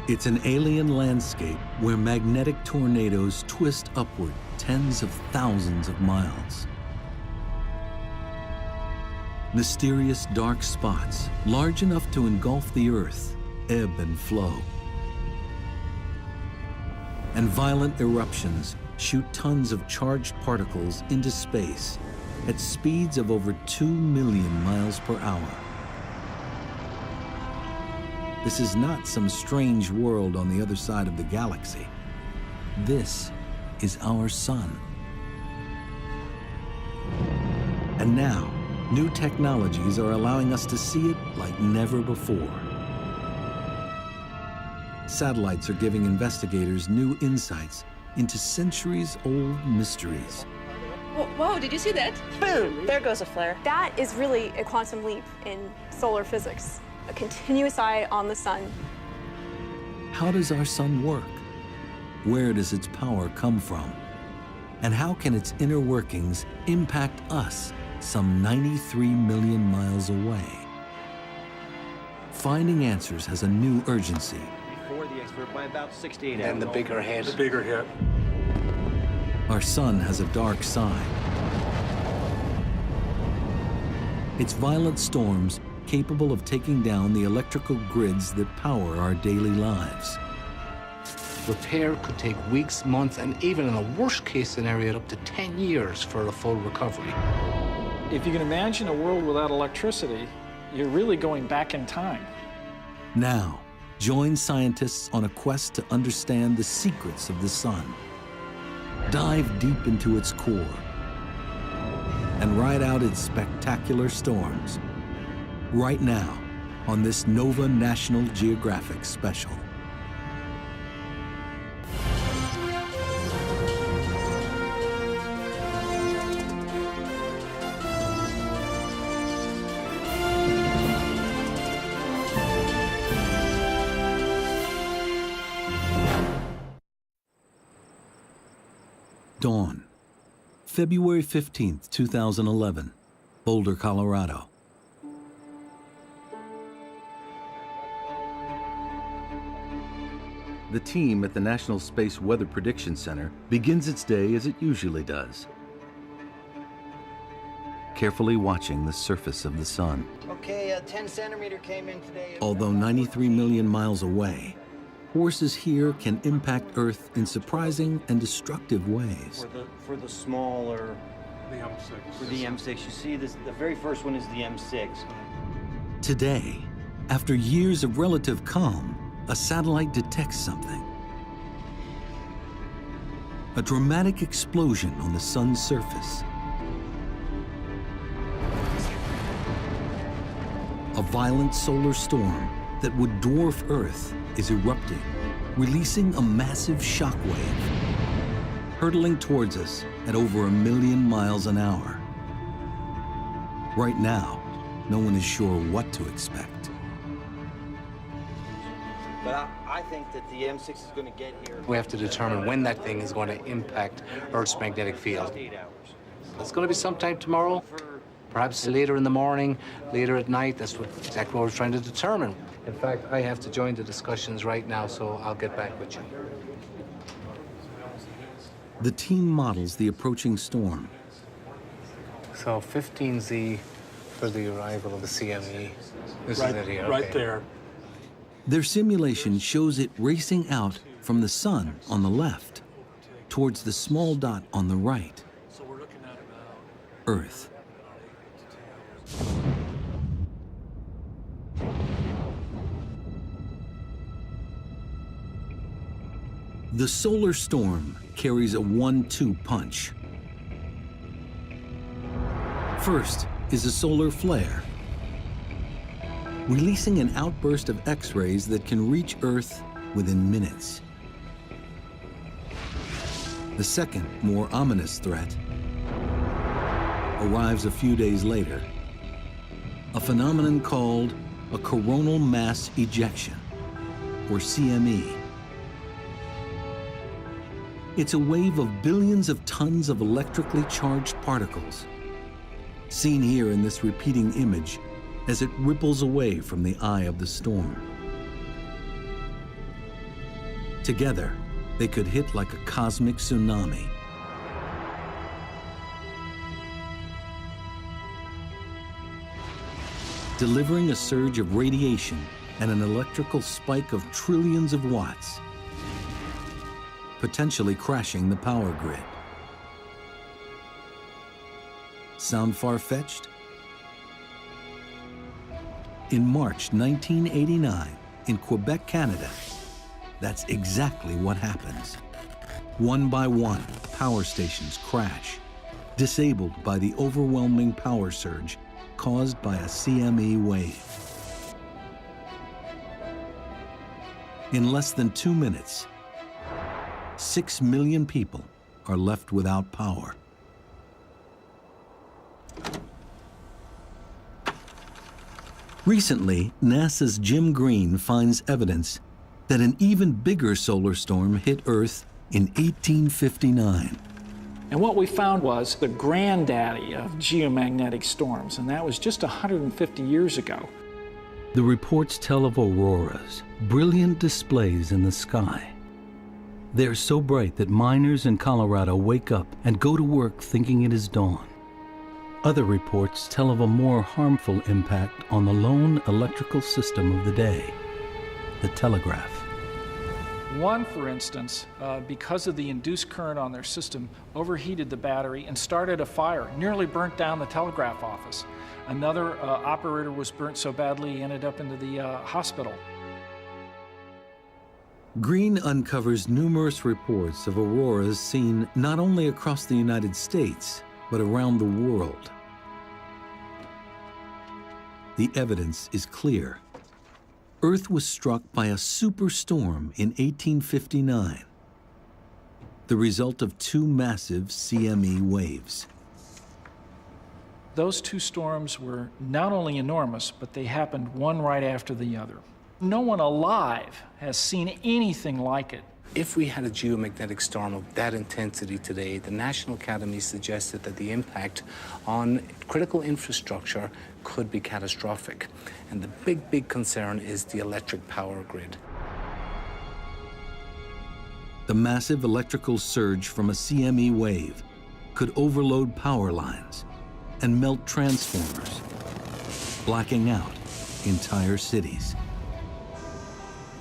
It's an alien landscape where magnetic tornadoes twist upward tens of thousands of miles. Mysterious dark spots, large enough to engulf the Earth, ebb and flow. And violent eruptions shoot tons of charged particles into space at speeds of over 2 million miles per hour. This is not some strange world on the other side of the galaxy. This is our sun. And now, new technologies are allowing us to see it like never before. Satellites are giving investigators new insights into centuries-old mysteries. Whoa, did you see that? Boom, there goes a flare. That is really a quantum leap in solar physics, a continuous eye on the sun. How does our sun work? Where does its power come from? And how can its inner workings impact us some 93 million miles away? Finding answers has a new urgency. Before the expert by about 68 hours. And the bigger hit. The bigger hit. Our sun has a dark side. It's violent storms capable of taking down the electrical grids that power our daily lives. Repair could take weeks, months, and even in a worst-case scenario, up to 10 years for a full recovery. If you can imagine a world without electricity, you're really going back in time. Now, join scientists on a quest to understand the secrets of the sun. Dive deep into its core and ride out its spectacular storms. Right now, on this Nova National Geographic special. Dawn, February 15th, 2011, Boulder, Colorado. The team at the National Space Weather Prediction Center begins its day as it usually does, carefully watching the surface of the sun. Okay, 10 centimeter came in today. Although 93 million miles away, forces here can impact Earth in surprising and destructive ways. For the smaller, The M6. for the M6, you see this, the very first one is the M6. Today, after years of relative calm, a satellite detects something. A dramatic explosion on the sun's surface. A violent solar storm that would dwarf Earth is erupting, releasing a massive shockwave, hurtling towards us at over 1 million miles an hour. Right now, no one is sure what to expect. But I think that the M6 is going to get here. We have to determine when that thing is going to impact Earth's magnetic field. 8 hours. It's going to be sometime tomorrow, perhaps later in the morning, later at night. That's exactly what we're trying to determine. In fact, I have to join the discussions right now, so I'll get back with you. The team models the approaching storm. So 15Z for the arrival of the CME. This is it here. Right okay. there. Their simulation shows it racing out from the sun on the left towards the small dot on the right, Earth. The solar storm carries a 1-2 punch. First is a solar flare, releasing an outburst of X-rays that can reach Earth within minutes. The second, more ominous threat arrives a few days later, a phenomenon called a coronal mass ejection, or CME. It's a wave of billions of tons of electrically charged particles, seen here in this repeating image as it ripples away from the eye of the storm. Together, they could hit like a cosmic tsunami. Delivering a surge of radiation and an electrical spike of trillions of watts, potentially crashing the power grid. Sound far-fetched? In March 1989, in Quebec, Canada, that's exactly what happens. One by one, power stations crash, disabled by the overwhelming power surge caused by a CME wave. In less than 2 minutes, 6 million people are left without power. Recently, NASA's Jim Green finds evidence that an even bigger solar storm hit Earth in 1859. And what we found was the granddaddy of geomagnetic storms, and that was just 150 years ago. The reports tell of auroras, brilliant displays in the sky. They're so bright that miners in Colorado wake up and go to work thinking it is dawn. Other reports tell of a more harmful impact on the lone electrical system of the day, the telegraph. One, for instance, because of the induced current on their system, overheated the battery and started a fire, nearly burnt down the telegraph office. Another operator was burnt so badly he ended up into the hospital. Green uncovers numerous reports of auroras seen not only across the United States, but around the world. The evidence is clear. Earth was struck by a superstorm in 1859, the result of 2 massive CME waves. Those 2 storms were not only enormous, but they happened one right after the other. No one alive has seen anything like it. If we had a geomagnetic storm of that intensity today, the National Academy suggested that the impact on critical infrastructure could be catastrophic. And the big concern is the electric power grid. The massive electrical surge from a CME wave could overload power lines and melt transformers, blacking out entire cities.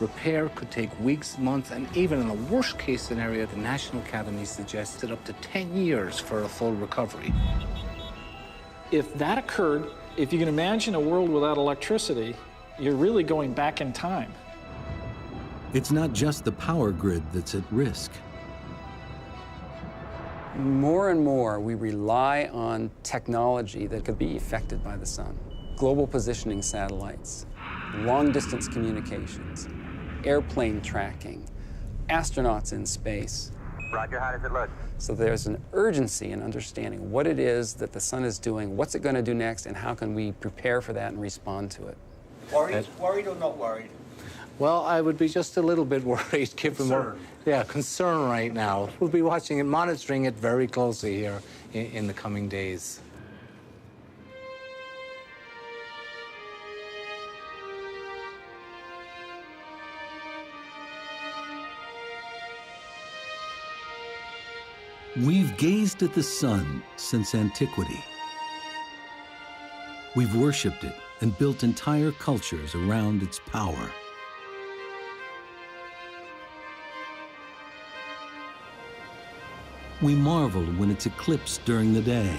Repair could take weeks, months, and even in a worst-case scenario, the National Academy suggested up to 10 years for a full recovery. If that occurred, if you can imagine a world without electricity, you're really going back in time. It's not just the power grid that's at risk. More and more, we rely on technology that could be affected by the sun. Global positioning satellites, long-distance communications, airplane tracking, astronauts in space. Roger, how does it look? So there's an urgency in understanding what it is that the sun is doing, what's it going to do next, and how can we prepare for that and respond to it. Worried or not worried? Well, I would be just a little bit worried, given more, concern right now. We'll be watching and monitoring it very closely here in the coming days. We've gazed at the sun since antiquity. We've worshipped it and built entire cultures around its power. We marvel when it's eclipsed during the day.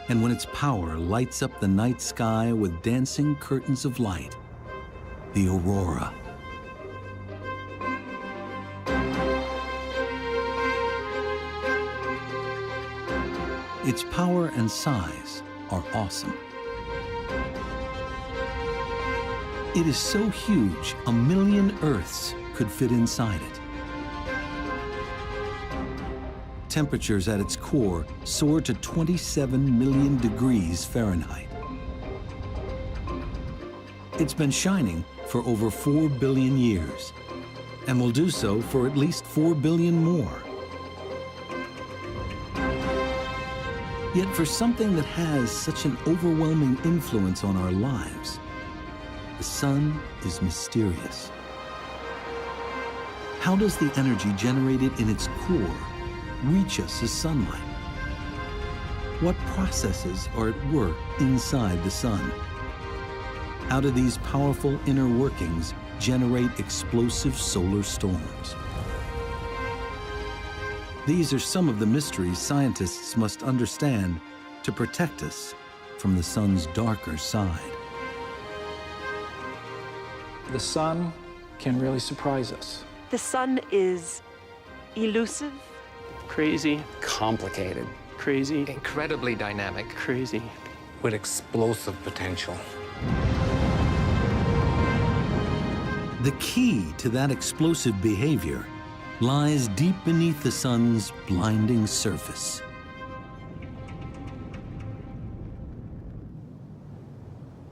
And when its power lights up the night sky with dancing curtains of light, the aurora. Its power and size are awesome. It is so huge, 1 million Earths could fit inside it. Temperatures at its core soar to 27 million degrees Fahrenheit. It's been shining for over 4 billion years, and will do so for at least 4 billion more. Yet for something that has such an overwhelming influence on our lives, the sun is mysterious. How does the energy generated in its core reach us as sunlight? What processes are at work inside the sun? How do these powerful inner workings generate explosive solar storms? These are some of the mysteries scientists must understand to protect us from the sun's darker side. The sun can really surprise us. The sun is elusive, Crazy, Complicated. crazy, Incredibly dynamic. crazy. With explosive potential. The key to that explosive behavior lies deep beneath the sun's blinding surface.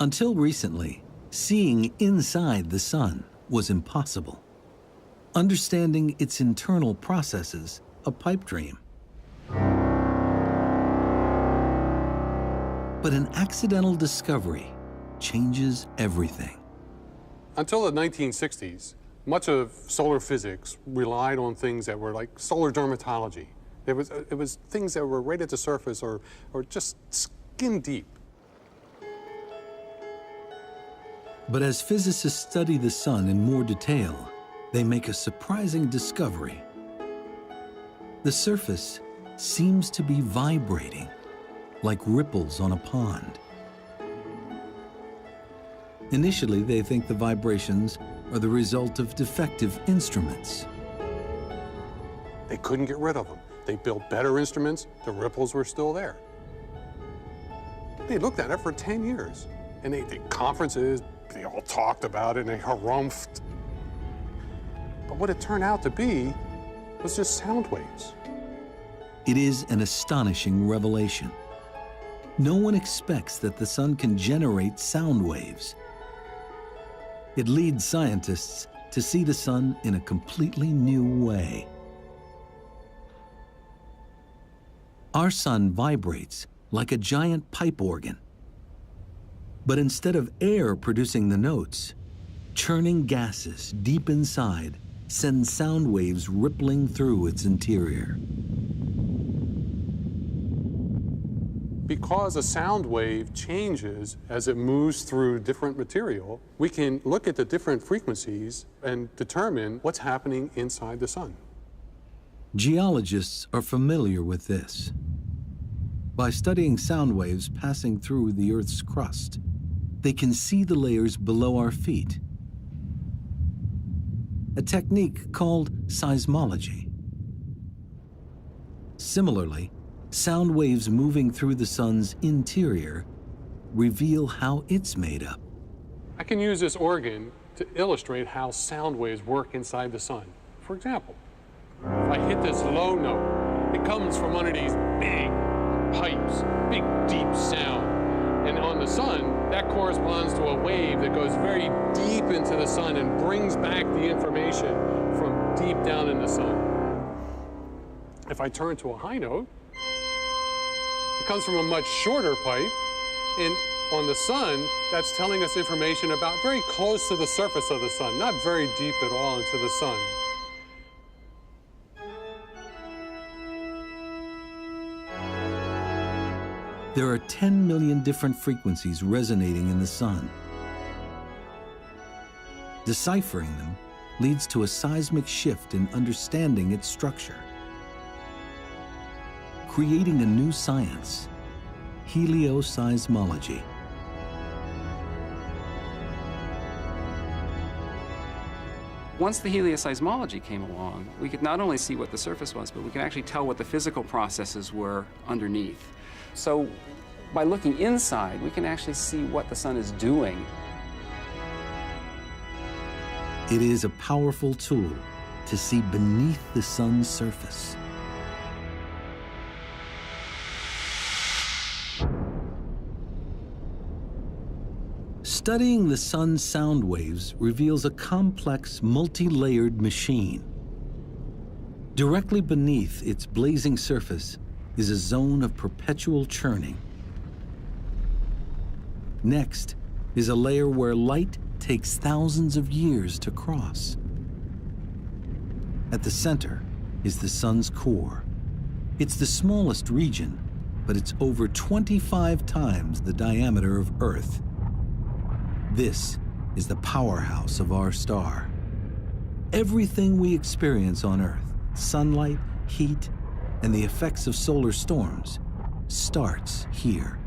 Until recently, seeing inside the sun was impossible. Understanding its internal processes, a pipe dream. But an accidental discovery changes everything. Until the 1960s, much of solar physics relied on things that were like solar dermatology. It was things that were right at the surface or just skin deep. But as physicists study the sun in more detail, they make a surprising discovery. The surface seems to be vibrating, like ripples on a pond. Initially, they think the vibrations are the result of defective instruments. They couldn't get rid of them. They built better instruments, the ripples were still there. They looked at it for 10 years, and they did conferences, they all talked about it, and they harumphed. But what it turned out to be was just sound waves. It is an astonishing revelation. No one expects that the sun can generate sound waves. It leads scientists to see the sun in a completely new way. Our sun vibrates like a giant pipe organ. But instead of air producing the notes, churning gases deep inside send sound waves rippling through its interior. Because a sound wave changes as it moves through different material, we can look at the different frequencies and determine what's happening inside the sun. Geologists are familiar with this. By studying sound waves passing through the Earth's crust, they can see the layers below our feet. A technique called seismology. Similarly, sound waves moving through the sun's interior reveal how it's made up. I can use this organ to illustrate how sound waves work inside the sun. For example, if I hit this low note, it comes from one of these big pipes, big deep sound. And on the sun, that corresponds to a wave that goes very deep into the sun and brings back the information from deep down in the sun. If I turn to a high note, it comes from a much shorter pipe, and on the sun, that's telling us information about very close to the surface of the sun, not very deep at all into the sun. There are 10 million different frequencies resonating in the sun. Deciphering them leads to a seismic shift in understanding its structure, creating a new science, helioseismology. Once the helioseismology came along, we could not only see what the surface was, but we could actually tell what the physical processes were underneath. So by looking inside, we can actually see what the sun is doing. It is a powerful tool to see beneath the sun's surface. Studying the sun's sound waves reveals a complex, multi-layered machine. Directly beneath its blazing surface is a zone of perpetual churning. Next is a layer where light takes thousands of years to cross. At the center is the sun's core. It's the smallest region, but it's over 25 times the diameter of Earth. This is the powerhouse of our star. Everything we experience on Earth, sunlight, heat, and the effects of solar storms, starts here.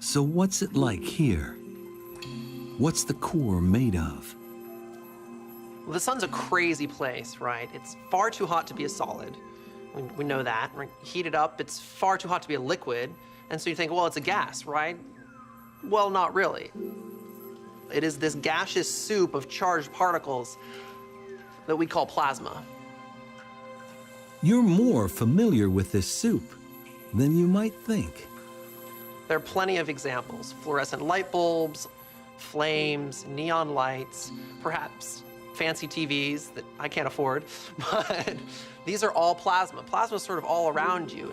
So what's it like here? What's the core made of? Well, the sun's a crazy place, right? It's far too hot to be a solid. We know that. Right? Heat it up, it's far too hot to be a liquid. And so you think, well, it's a gas, right? Well, not really. It is this gaseous soup of charged particles that we call plasma. You're more familiar with this soup than you might think. There are plenty of examples. Fluorescent light bulbs, flames, neon lights, perhaps fancy TVs that I can't afford, but these are all plasma. Plasma is sort of all around you.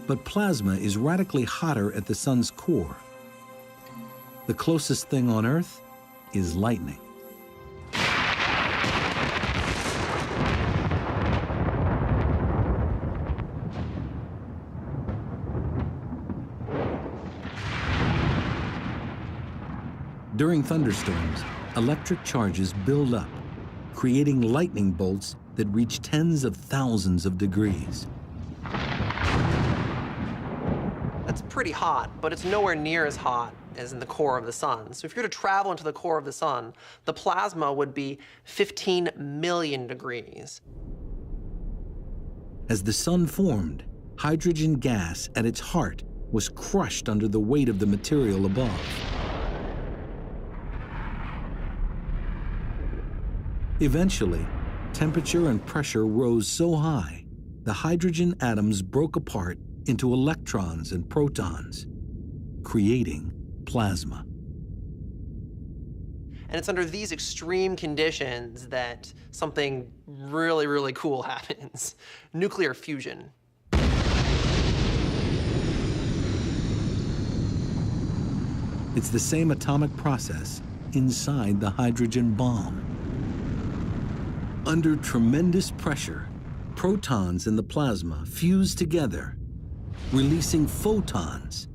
But plasma is radically hotter at the sun's core. The closest thing on Earth is lightning. During thunderstorms, electric charges build up, creating lightning bolts that reach tens of thousands of degrees. That's pretty hot, but it's nowhere near as hot as in the core of the sun. So if you're to travel into the core of the sun, the plasma would be 15 million degrees. As the sun formed, hydrogen gas at its heart was crushed under the weight of the material above. Eventually, temperature and pressure rose so high, the hydrogen atoms broke apart into electrons and protons, creating plasma. And it's under these extreme conditions that something really, really cool happens. Nuclear fusion. It's the same atomic process inside the hydrogen bomb. Under tremendous pressure, protons in the plasma fuse together, releasing photons,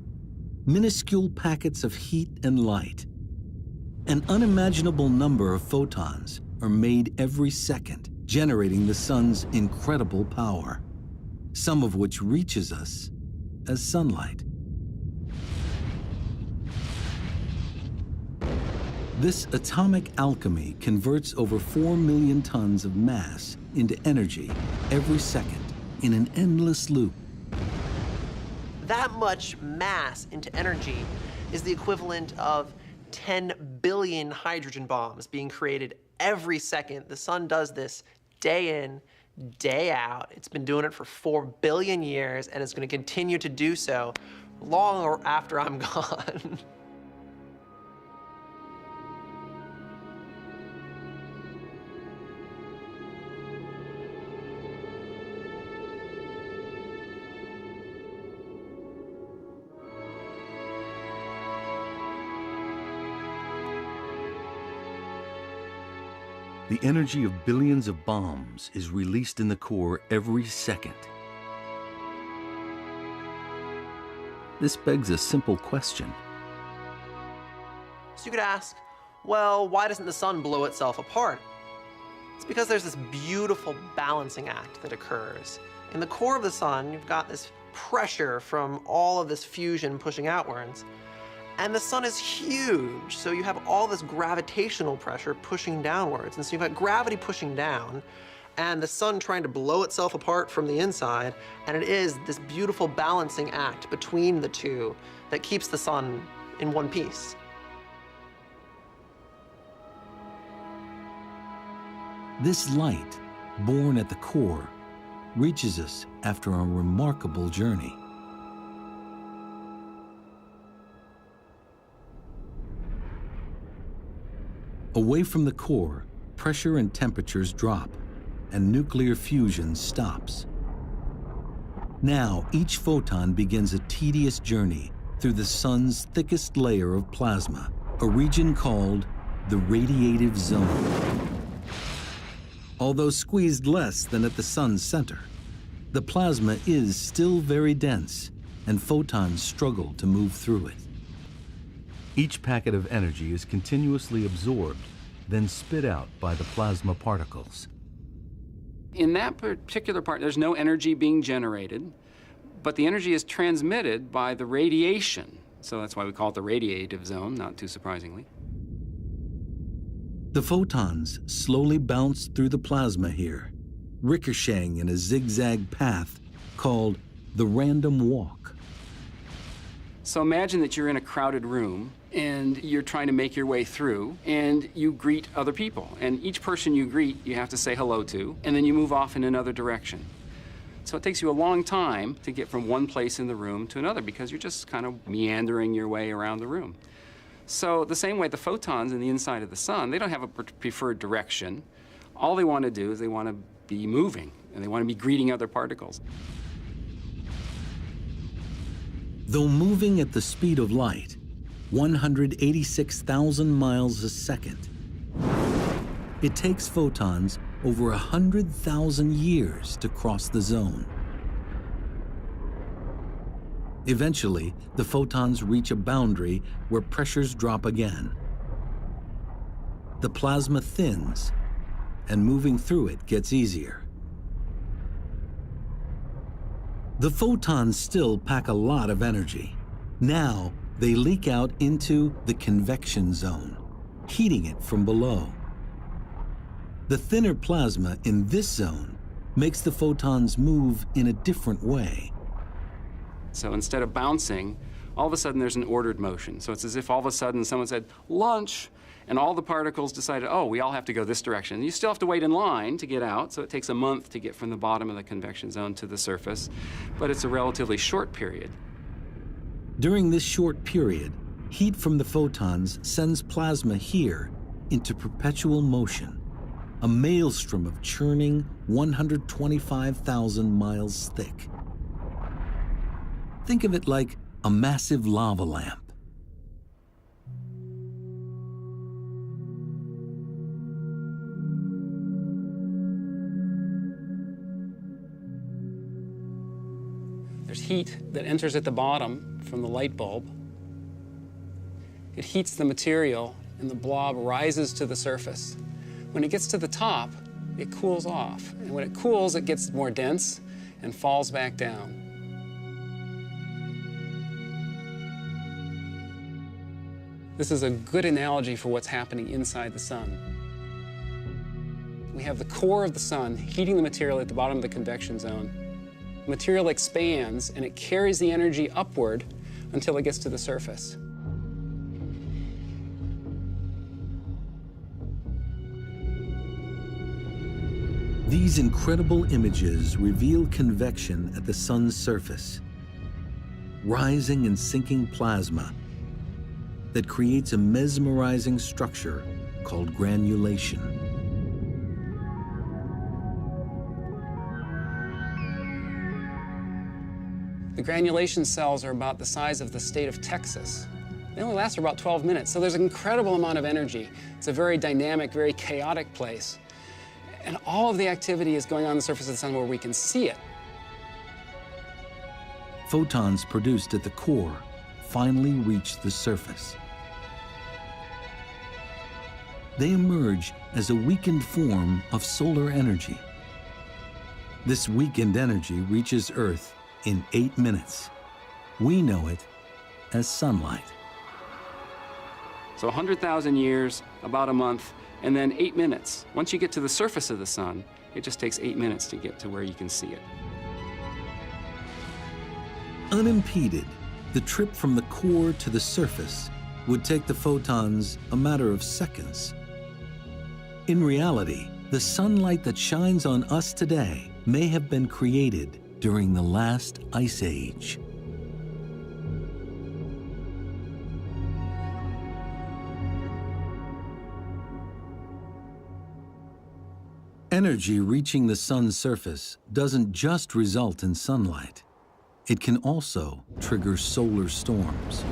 minuscule packets of heat and light. An unimaginable number of photons are made every second, generating the sun's incredible power, some of which reaches us as sunlight. This atomic alchemy converts over 4 million tons of mass into energy every second in an endless loop. That much mass into energy is the equivalent of 10 billion hydrogen bombs being created every second. The sun does this day in, day out. It's been doing it for 4 billion years, and it's going to continue to do so long after I'm gone. The energy of billions of bombs is released in the core every second. This begs a simple question. So you could ask, well, why doesn't the sun blow itself apart? It's because there's this beautiful balancing act that occurs. In the core of the sun, you've got this pressure from all of this fusion pushing outwards. And the sun is huge, so you have all this gravitational pressure pushing downwards. And so you've got gravity pushing down, and the sun trying to blow itself apart from the inside, and it is this beautiful balancing act between the two that keeps the sun in one piece. This light, born at the core, reaches us after a remarkable journey. Away from the core, pressure and temperatures drop, and nuclear fusion stops. Now, each photon begins a tedious journey through the sun's thickest layer of plasma, a region called the radiative zone. Although squeezed less than at the sun's center, the plasma is still very dense, and photons struggle to move through it. Each packet of energy is continuously absorbed, then spit out by the plasma particles. In that particular part, there's no energy being generated, but the energy is transmitted by the radiation. So that's why we call it the radiative zone, not too surprisingly. The photons slowly bounce through the plasma here, ricocheting in a zigzag path called the random walk. So imagine that you're in a crowded room and you're trying to make your way through, and you greet other people. And each person you greet, you have to say hello to, and then you move off in another direction. So it takes you a long time to get from one place in the room to another because you're just kind of meandering your way around the room. So the same way the photons in the inside of the sun, they don't have a preferred direction. All they want to do is they want to be moving, and they want to be greeting other particles. Though moving at the speed of light, 186,000 miles a second, it takes photons over 100,000 years to cross the zone. Eventually, the photons reach a boundary where pressures drop again. The plasma thins, and moving through it gets easier. The photons still pack a lot of energy. Now, they leak out into the convection zone, heating it from below. The thinner plasma in this zone makes the photons move in a different way. So instead of bouncing, all of a sudden there's an ordered motion. So it's as if all of a sudden someone said, lunch, and all the particles decided, oh, we all have to go this direction. And you still have to wait in line to get out, so it takes a month to get from the bottom of the convection zone to the surface, but it's a relatively short period. During this short period, heat from the photons sends plasma here into perpetual motion, a maelstrom of churning 125,000 miles thick. Think of it like a massive lava lamp. There's heat that enters at the bottom from the light bulb. It heats the material, and the blob rises to the surface. When it gets to the top, it cools off. And when it cools, it gets more dense and falls back down. This is a good analogy for what's happening inside the sun. We have the core of the sun heating the material at the bottom of the convection zone. The material expands, and it carries the energy upward until it gets to the surface. These incredible images reveal convection at the sun's surface, rising and sinking plasma that creates a mesmerizing structure called granulation. The granulation cells are about the size of the state of Texas. They only last for about 12 minutes, so there's an incredible amount of energy. It's a very dynamic, very chaotic place. And all of the activity is going on the surface of the sun where we can see it. Photons produced at the core finally reach the surface. They emerge as a weakened form of solar energy. This weakened energy reaches Earth in 8 minutes. We know it as sunlight. So 100,000 years, about a month, and then 8 minutes. Once you get to the surface of the sun, it just takes 8 minutes to get to where you can see it. Unimpeded, the trip from the core to the surface would take the photons a matter of seconds. In reality, the sunlight that shines on us today may have been created during the last ice age. Energy reaching the sun's surface doesn't just result in sunlight. It can also trigger solar storms.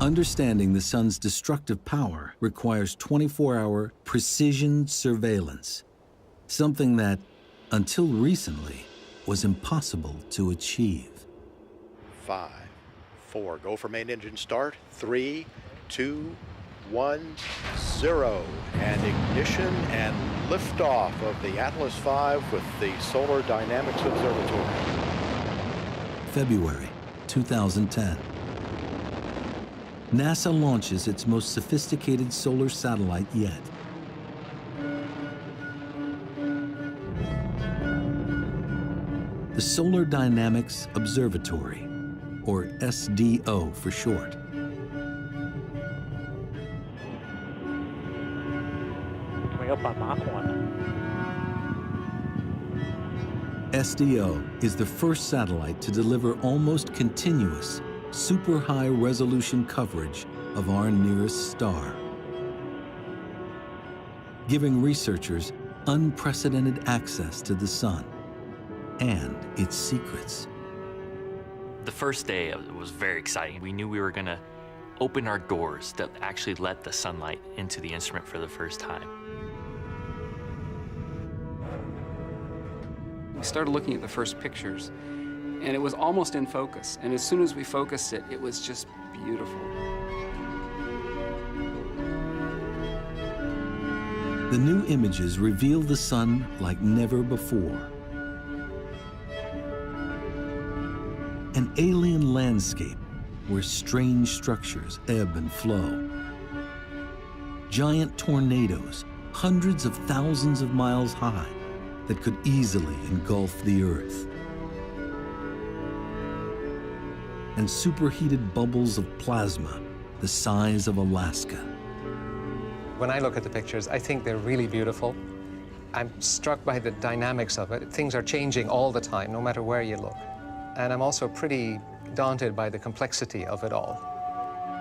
Understanding the sun's destructive power requires 24-hour precision surveillance, something that, until recently, was impossible to achieve. 5, 4, go for main engine start. 3, 2, 1, 0. And ignition and liftoff of the Atlas V with the Solar Dynamics Observatory. February 2010. NASA launches its most sophisticated solar satellite yet. The Solar Dynamics Observatory, or SDO for short. SDO is the first satellite to deliver almost continuous, super high resolution coverage of our nearest star, giving researchers unprecedented access to the sun and its secrets. The first day was very exciting. We knew we were gonna open our doors that actually let the sunlight into the instrument for the first time. We started looking at the first pictures, and it was almost in focus. And as soon as we focused it, it was just beautiful. The new images reveal the sun like never before. An alien landscape where strange structures ebb and flow. Giant tornadoes, hundreds of thousands of miles high, that could easily engulf the Earth. And superheated bubbles of plasma the size of Alaska. When I look at the pictures, I think they're really beautiful. I'm struck by the dynamics of it. Things are changing all the time, no matter where you look. And I'm also pretty daunted by the complexity of it all.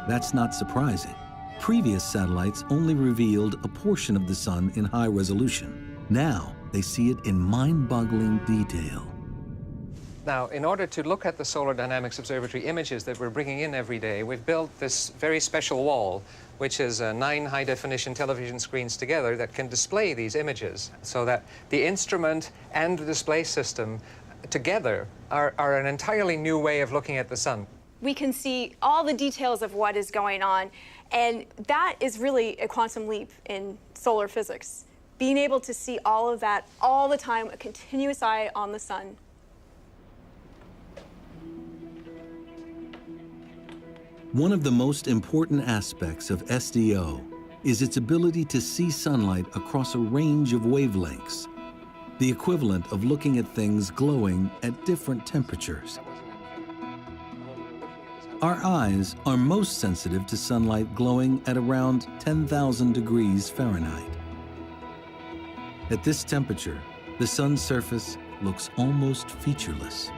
That's not surprising. Previous satellites only revealed a portion of the sun in high resolution. Now, they see it in mind-boggling detail. Now, in order to look at the Solar Dynamics Observatory images that we're bringing in every day, we've built this very special wall, which is 9 high-definition television screens together that can display these images, so that the instrument and the display system together are an entirely new way of looking at the sun. We can see all the details of what is going on, and that is really a quantum leap in solar physics. Being able to see all of that all the time, a continuous eye on the sun. One of the most important aspects of SDO is its ability to see sunlight across a range of wavelengths, the equivalent of looking at things glowing at different temperatures. Our eyes are most sensitive to sunlight glowing at around 10,000 degrees Fahrenheit. At this temperature, the sun's surface looks almost featureless.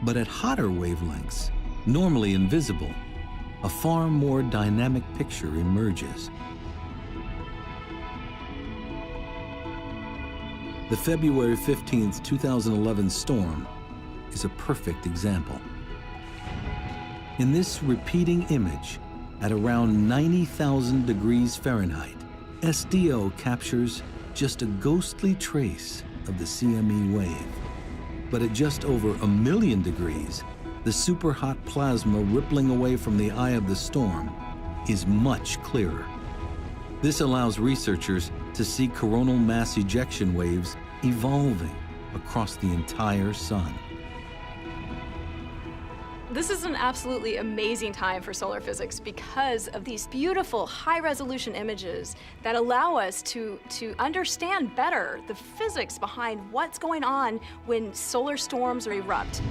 But at hotter wavelengths, normally invisible, a far more dynamic picture emerges. The February 15th, 2011 storm is a perfect example. In this repeating image, at around 90,000 degrees Fahrenheit, SDO captures just a ghostly trace of the CME wave. But at just over 1,000,000 degrees, the superhot plasma rippling away from the eye of the storm is much clearer. This allows researchers to see coronal mass ejection waves evolving across the entire sun. This is an absolutely amazing time for solar physics because of these beautiful high-resolution images that allow us to understand better the physics behind what's going on when solar storms erupt.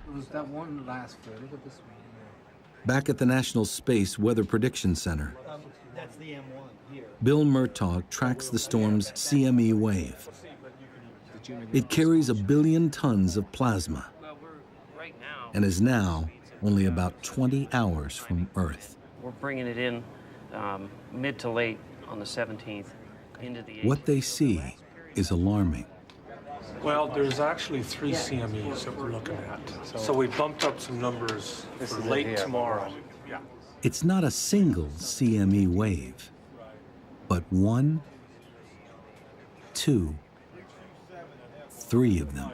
There's that one last photo. Look at this one. Back at the National Space Weather Prediction Center, That's the M1 here. Bill Murtaugh tracks the storm's CME wave. It carries 1 billion tons of plasma. Well, we're right now and is now only about 20 hours from Earth. We're bringing it in mid to late on the 17th into the 8th. What they see is alarming. Well, there's actually 3 CMEs that we're looking at. So we bumped up some numbers for late tomorrow. Yeah. It's not a single CME wave, but 1, 2, 3 of them.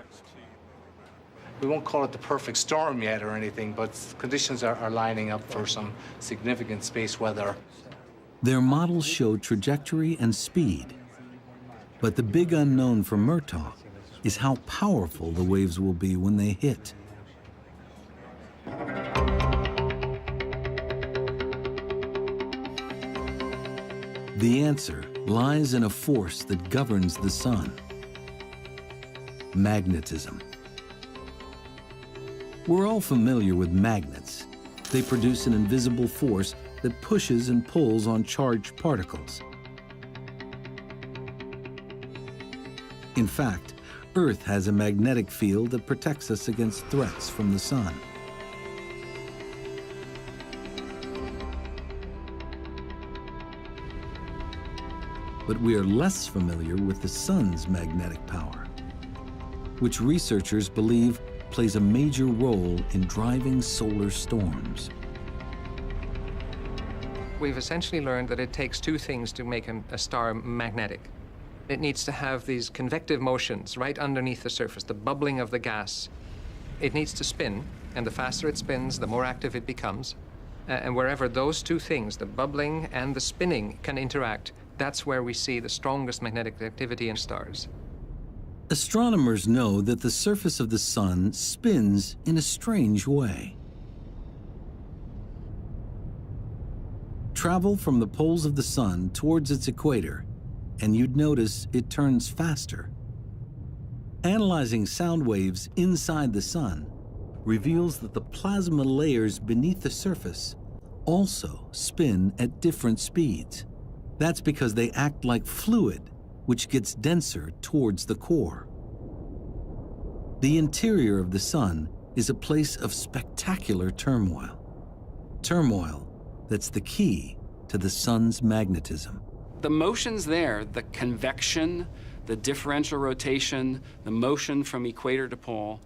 We won't call it the perfect storm yet or anything, but conditions are lining up for some significant space weather. Their models show trajectory and speed, but the big unknown for Murtaugh is how powerful the waves will be when they hit. The answer lies in a force that governs the sun: magnetism. We're all familiar with magnets. They produce an invisible force that pushes and pulls on charged particles. In fact, Earth has a magnetic field that protects us against threats from the sun. But we are less familiar with the sun's magnetic power, which researchers believe plays a major role in driving solar storms. We've essentially learned that it takes 2 things to make a star magnetic. It needs to have these convective motions right underneath the surface, the bubbling of the gas. It needs to spin, and the faster it spins, the more active it becomes. And wherever those 2 things, the bubbling and the spinning, can interact, that's where we see the strongest magnetic activity in stars. Astronomers know that the surface of the sun spins in a strange way. Travel from the poles of the sun towards its equator, and you'd notice it turns faster. Analyzing sound waves inside the sun reveals that the plasma layers beneath the surface also spin at different speeds. That's because they act like fluid, which gets denser towards the core. The interior of the sun is a place of spectacular turmoil. Turmoil that's the key to the sun's magnetism. The motions there, the convection, the differential rotation, the motion from equator to pole,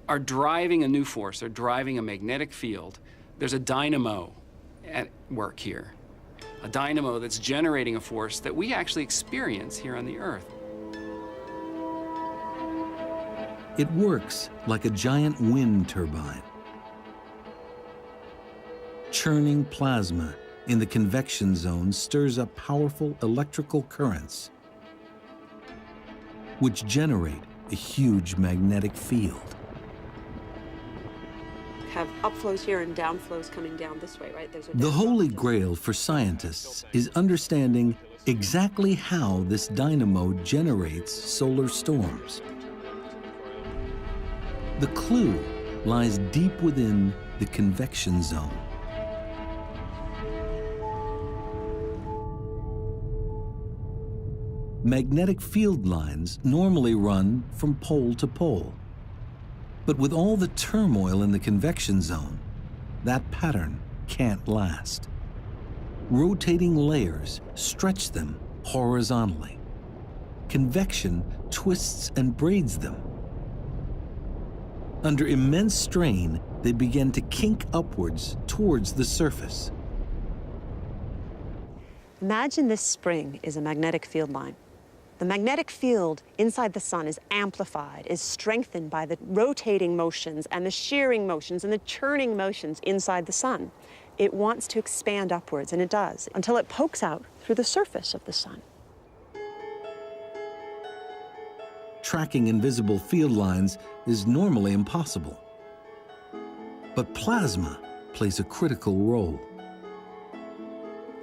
are driving a new force. They're driving a magnetic field. There's a dynamo at work here. A dynamo that's generating a force that we actually experience here on the Earth. It works like a giant wind turbine. Churning plasma in the convection zone stirs up powerful electrical currents, which generate a huge magnetic field. Have upflows here and downflows coming down this way, right? The holy grail for scientists is understanding exactly how this dynamo generates solar storms. The clue lies deep within the convection zone. Magnetic field lines normally run from pole to pole. But with all the turmoil in the convection zone, that pattern can't last. Rotating layers stretch them horizontally. Convection twists and braids them. Under immense strain, they begin to kink upwards towards the surface. Imagine this spring is a magnetic field line. The magnetic field inside the sun is amplified, is strengthened by the rotating motions and the shearing motions and the churning motions inside the sun. It wants to expand upwards, and it does, until it pokes out through the surface of the sun. Tracking invisible field lines is normally impossible. But plasma plays a critical role.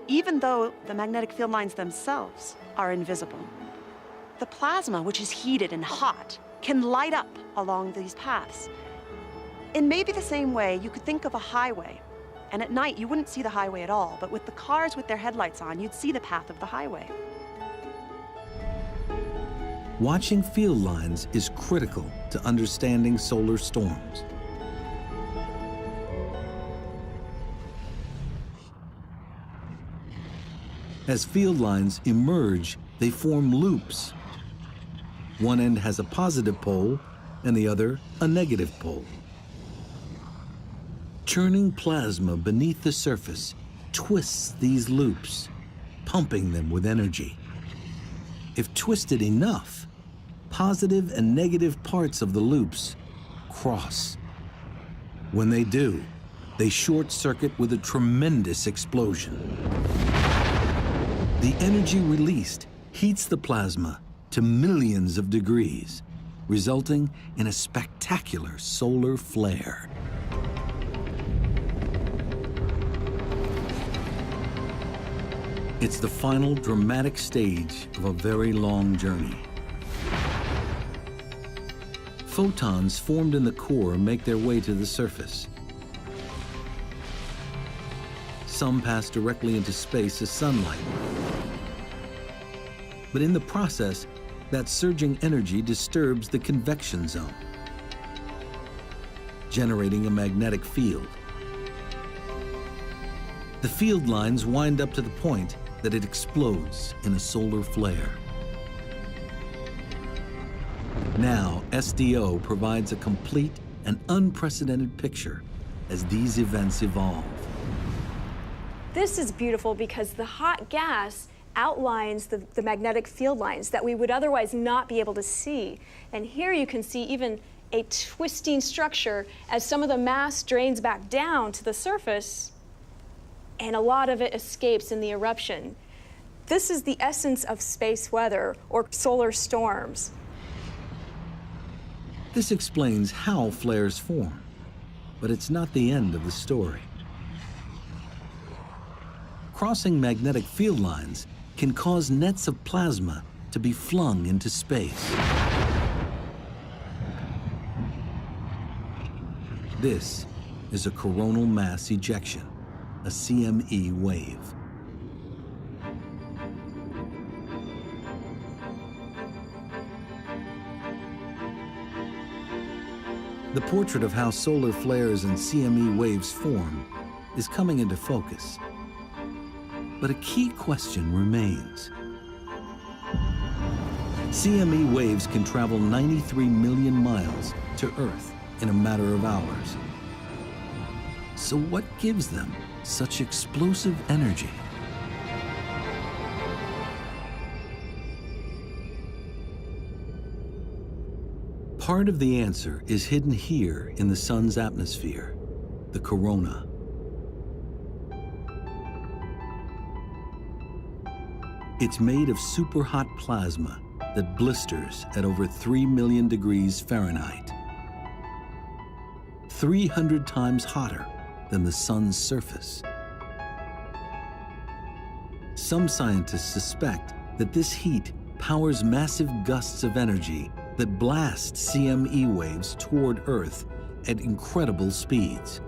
Even though the magnetic field lines themselves are invisible, the plasma, which is heated and hot, can light up along these paths. In maybe the same way, you could think of a highway, and at night you wouldn't see the highway at all, but with the cars with their headlights on, you'd see the path of the highway. Watching field lines is critical to understanding solar storms. As field lines emerge, they form loops. One end has a positive pole and the other a negative pole. Churning plasma beneath the surface twists these loops, pumping them with energy. If twisted enough, positive and negative parts of the loops cross. When they do, they short circuit with a tremendous explosion. The energy released heats the plasma to millions of degrees, resulting in a spectacular solar flare. It's the final dramatic stage of a very long journey. Photons formed in the core make their way to the surface. Some pass directly into space as sunlight. But in the process, that surging energy disturbs the convection zone, generating a magnetic field. The field lines wind up to the point that it explodes in a solar flare. Now, SDO provides a complete and unprecedented picture as these events evolve. This is beautiful because the hot gas outlines the magnetic field lines that we would otherwise not be able to see. And here you can see even a twisting structure as some of the mass drains back down to the surface, and a lot of it escapes in the eruption. This is the essence of space weather, or solar storms. This explains how flares form, but it's not the end of the story. Crossing magnetic field lines can cause nets of plasma to be flung into space. This is a coronal mass ejection, a CME wave. The portrait of how solar flares and CME waves form is coming into focus. But a key question remains. CME waves can travel 93 million miles to Earth in a matter of hours. So what gives them such explosive energy? Part of the answer is hidden here in the sun's atmosphere, the corona. It's made of superhot plasma that blisters at over 3 million degrees Fahrenheit. 300 times hotter than the sun's surface. Some scientists suspect that this heat powers massive gusts of energy that blast CME waves toward Earth at incredible speeds.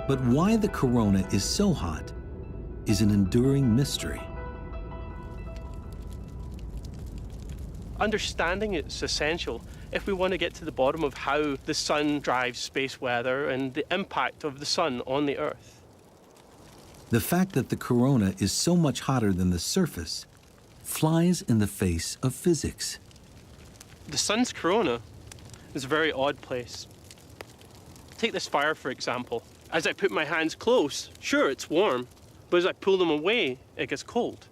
But why the corona is so hot is an enduring mystery. Understanding it's essential if we want to get to the bottom of how the sun drives space weather and the impact of the sun on the Earth. The fact that the corona is so much hotter than the surface flies in the face of physics. The sun's corona is a very odd place. Take this fire, for example. As I put my hands close, sure, it's warm, but as I pull them away, it gets cold.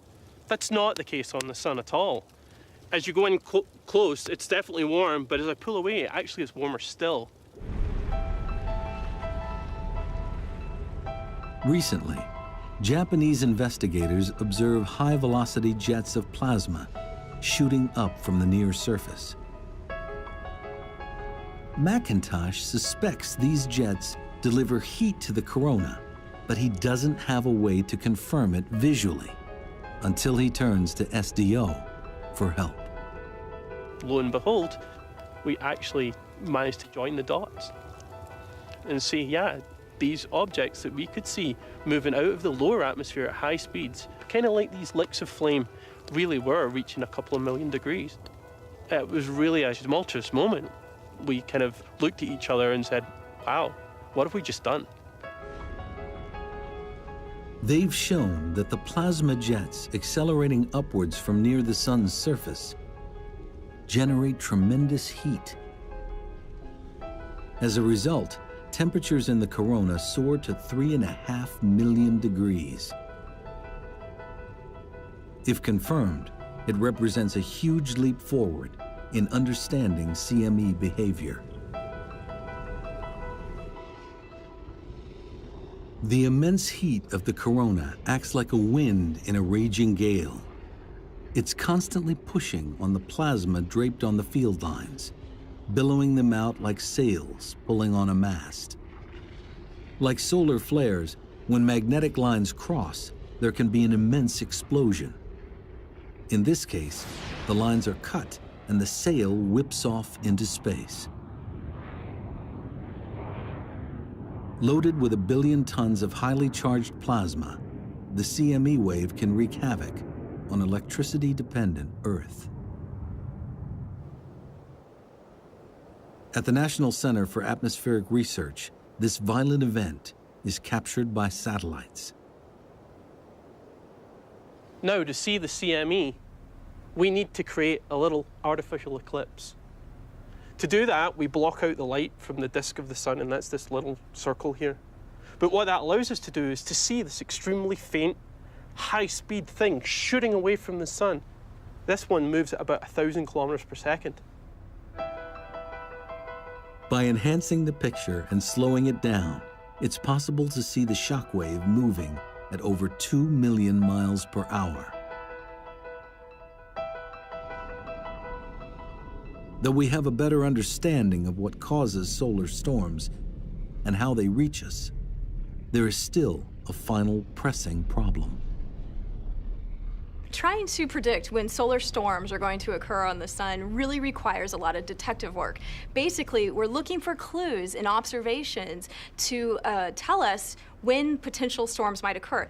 That's not the case on the sun at all. As you go in close, it's definitely warm, but as I pull away, it actually is warmer still. Recently, Japanese investigators observe high-velocity jets of plasma shooting up from the near surface. McIntosh suspects these jets deliver heat to the corona, but he doesn't have a way to confirm it visually until he turns to SDO for help. Lo and behold, we actually managed to join the dots and see, yeah, these objects that we could see moving out of the lower atmosphere at high speeds, kind of like these licks of flame, really were reaching a couple of million degrees. It was really a tumultuous moment. We kind of looked at each other and said, wow, what have we just done? They've shown that the plasma jets accelerating upwards from near the sun's surface generate tremendous heat. As a result, temperatures in the corona soar to 3.5 million degrees. If confirmed, it represents a huge leap forward in understanding CME behavior. The immense heat of the corona acts like a wind in a raging gale. It's constantly pushing on the plasma draped on the field lines, billowing them out like sails pulling on a mast. Like solar flares, when magnetic lines cross, there can be an immense explosion. In this case, the lines are cut and the sail whips off into space. Loaded with 1 billion tons of highly charged plasma, the CME wave can wreak havoc on electricity-dependent Earth. At the National Center for Atmospheric Research, this violent event is captured by satellites. Now, to see the CME, we need to create a little artificial eclipse. To do that, we block out the light from the disk of the sun, and that's this little circle here. But what that allows us to do is to see this extremely faint, high-speed thing shooting away from the sun. This one moves at about 1,000 kilometers per second. By enhancing the picture and slowing it down, it's possible to see the shockwave moving at over 2 million miles per hour. Though we have a better understanding of what causes solar storms and how they reach us, there is still a final pressing problem. Trying to predict when solar storms are going to occur on the sun really requires a lot of detective work. Basically, we're looking for clues in observations to tell us when potential storms might occur.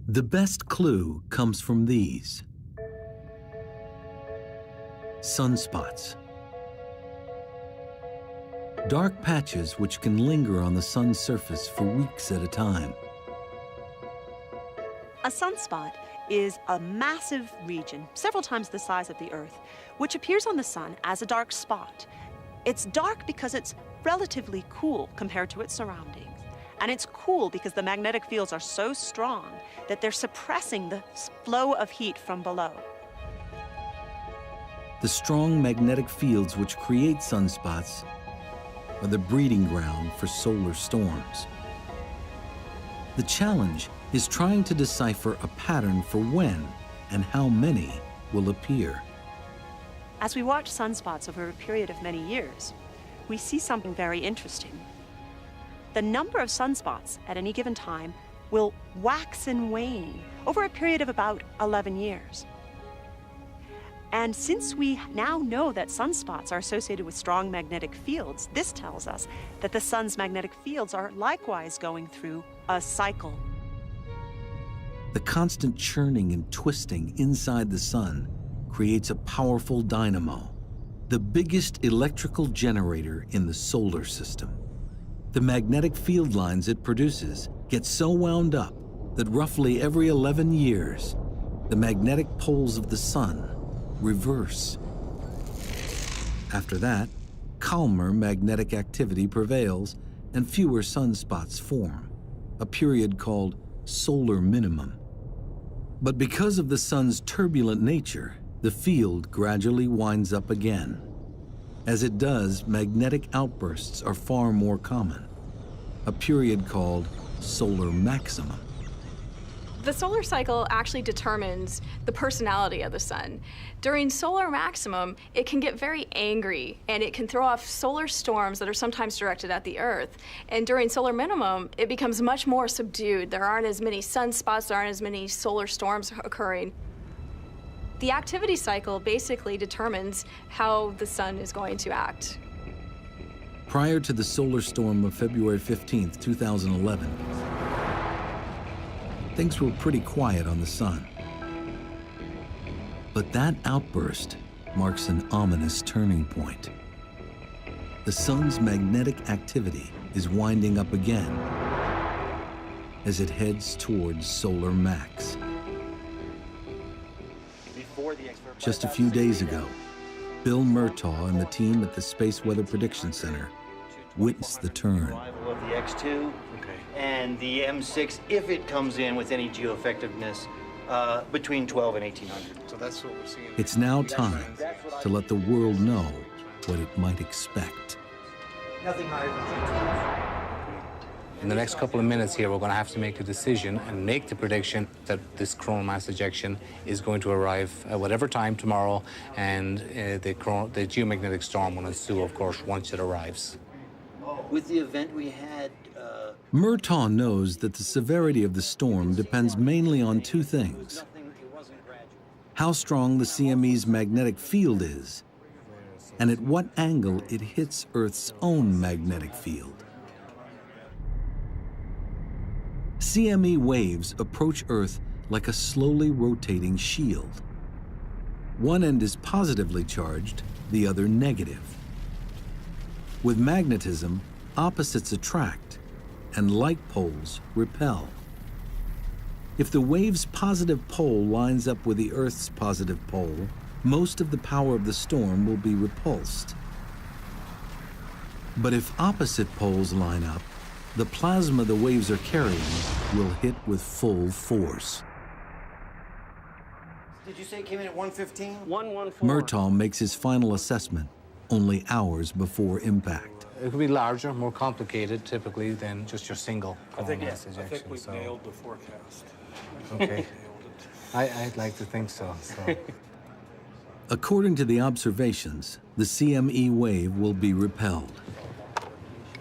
The best clue comes from these. Sunspots. Dark patches which can linger on the sun's surface for weeks at a time. A sunspot is a massive region, several times the size of the Earth, which appears on the sun as a dark spot. It's dark because it's relatively cool compared to its surroundings. And it's cool because the magnetic fields are so strong that they're suppressing the flow of heat from below. The strong magnetic fields which create sunspots are the breeding ground for solar storms. The challenge is trying to decipher a pattern for when and how many will appear. As we watch sunspots over a period of many years, we see something very interesting. The number of sunspots at any given time will wax and wane over a period of about 11 years. And since we now know that sunspots are associated with strong magnetic fields, this tells us that the sun's magnetic fields are likewise going through a cycle. The constant churning and twisting inside the sun creates a powerful dynamo, the biggest electrical generator in the solar system. The magnetic field lines it produces get so wound up that roughly every 11 years, the magnetic poles of the sun reverse. After that, calmer magnetic activity prevails and fewer sunspots form, a period called solar minimum. But because of the sun's turbulent nature, the field gradually winds up again. As it does, magnetic outbursts are far more common, a period called solar maximum. The solar cycle actually determines the personality of the sun. During solar maximum, it can get very angry and it can throw off solar storms that are sometimes directed at the Earth. And during solar minimum, it becomes much more subdued. There aren't as many sunspots, there aren't as many solar storms occurring. The activity cycle basically determines how the sun is going to act. Prior to the solar storm of February 15, 2011, things were pretty quiet on the sun. But that outburst marks an ominous turning point. The sun's magnetic activity is winding up again, as it heads towards solar max. Just a few days ago, Bill Murtaugh and the team at the Space Weather Prediction Center witnessed the turn. Arrival of the X2 and the M6, if it comes in with any geoeffectiveness, between 12 and 1800. So that's what we're seeing. It's now time to let the world know what it might expect. Nothing higher than 212. In the next couple of minutes here, we're going to have to make a decision and make the prediction that this coronal mass ejection is going to arrive at whatever time tomorrow, and the geomagnetic storm will ensue, of course, once it arrives. With the event we had... Murtaugh knows that the severity of the storm depends mainly on two things: how strong the CME's magnetic field is, and at what angle it hits Earth's own magnetic field. CME waves approach Earth like a slowly rotating shield. One end is positively charged, the other negative. With magnetism, opposites attract, and like poles repel. If the wave's positive pole lines up with the Earth's positive pole, most of the power of the storm will be repulsed. But if opposite poles line up, the plasma the waves are carrying will hit with full force. Did you say it came in at 115? 114. Murtaugh makes his final assessment only hours before impact. It could be larger, more complicated, typically, than just your single I think we so. nailed the forecast. Okay. I'd like to think so. According to the observations, the CME wave will be repelled.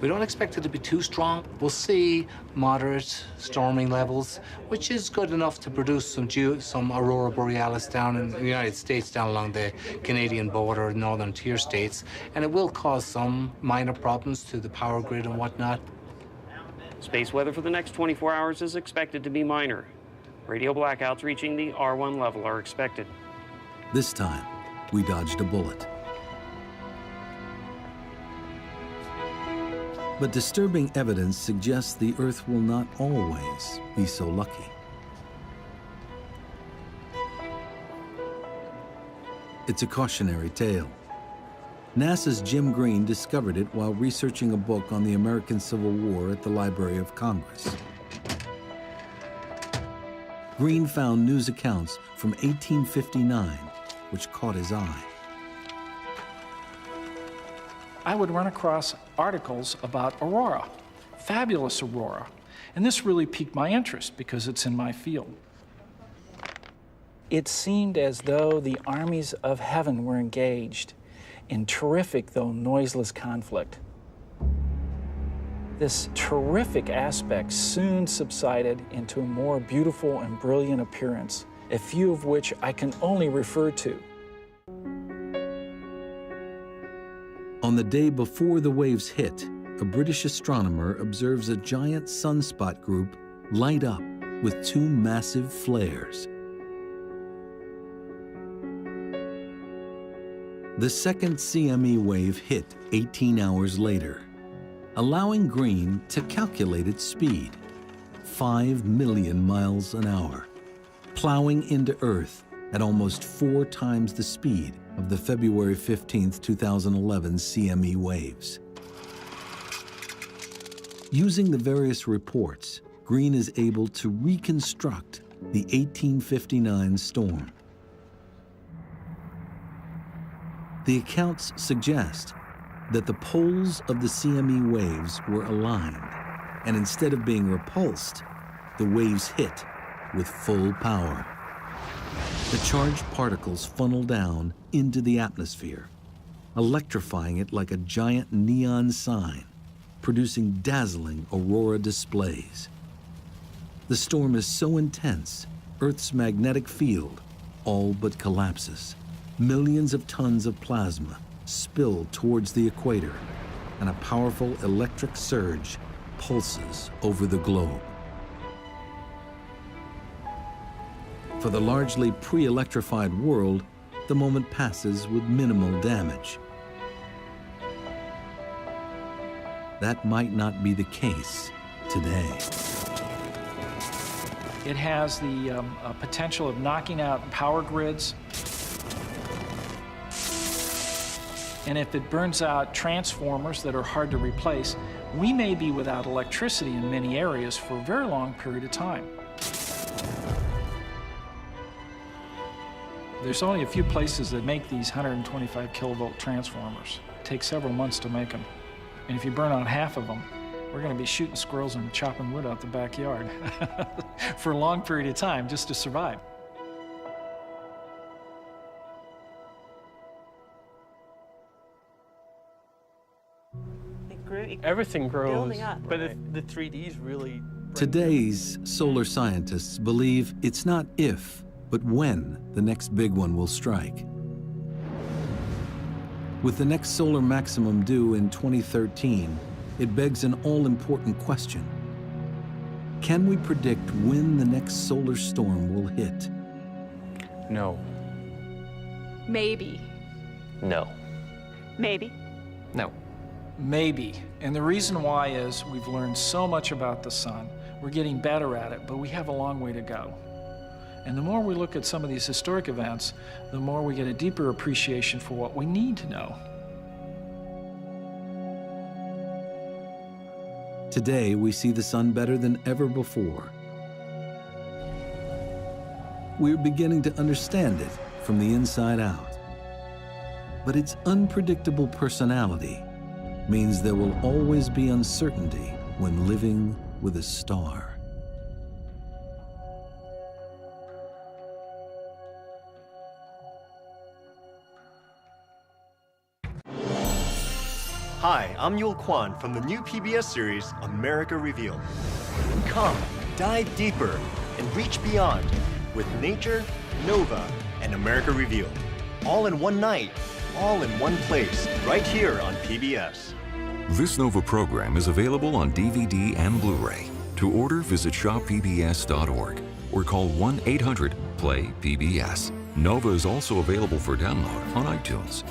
We don't expect it to be too strong. We'll see moderate storming levels, which is good enough to produce some aurora borealis down in the United States, down along the Canadian border, northern tier states, and it will cause some minor problems to the power grid and whatnot. Space weather for the next 24 hours is expected to be minor. Radio blackouts reaching the R1 level are expected. This time, we dodged a bullet. But disturbing evidence suggests the Earth will not always be so lucky. It's a cautionary tale. NASA's Jim Green discovered it while researching a book on the American Civil War at the Library of Congress. Green found news accounts from 1859, which caught his eye. I would run across articles about aurora, fabulous aurora, and this really piqued my interest because it's in my field. It seemed as though the armies of heaven were engaged in terrific, though noiseless, conflict. This terrific aspect soon subsided into a more beautiful and brilliant appearance, a few of which I can only refer to. On the day before the waves hit, a British astronomer observes a giant sunspot group light up with two massive flares. The second CME wave hit 18 hours later, allowing Green to calculate its speed, 5 million miles an hour, plowing into Earth at almost 4 times the speed of the February 15, 2011 CME waves. Using the various reports, Green is able to reconstruct the 1859 storm. The accounts suggest that the poles of the CME waves were aligned, and instead of being repulsed, the waves hit with full power. The charged particles funnel down into the atmosphere, electrifying it like a giant neon sign, producing dazzling aurora displays. The storm is so intense, Earth's magnetic field all but collapses. Millions of tons of plasma spill towards the equator, and a powerful electric surge pulses over the globe. For the largely pre-electrified world, the moment passes with minimal damage. That might not be the case today. It has the potential of knocking out power grids. And if it burns out transformers that are hard to replace, we may be without electricity in many areas for a very long period of time. There's only a few places that make these 125 kilovolt transformers. It takes several months to make them. And if you burn out half of them, we're going to be shooting squirrels and chopping wood out the backyard for a long period of time just to survive. Everything grows, building up. but the 3Ds really... Today's solar scientists believe it's not if, but when the next big one will strike. With the next solar maximum due in 2013, it begs an all-important question. Can we predict when the next solar storm will hit? No. Maybe. No. Maybe. No. Maybe. And the reason why is we've learned so much about the sun. We're getting better at it, but we have a long way to go. And the more we look at some of these historic events, the more we get a deeper appreciation for what we need to know. Today, we see the sun better than ever before. We're beginning to understand it from the inside out. But its unpredictable personality means there will always be uncertainty when living with a star. Hi, I'm Yul Kwan from the new PBS series, America Revealed. Come, dive deeper, and reach beyond with Nature, Nova, and America Revealed. All in one night, all in one place, right here on PBS. This Nova program is available on DVD and Blu-ray. To order, visit shoppbs.org or call 1-800-PLAY-PBS. Nova is also available for download on iTunes.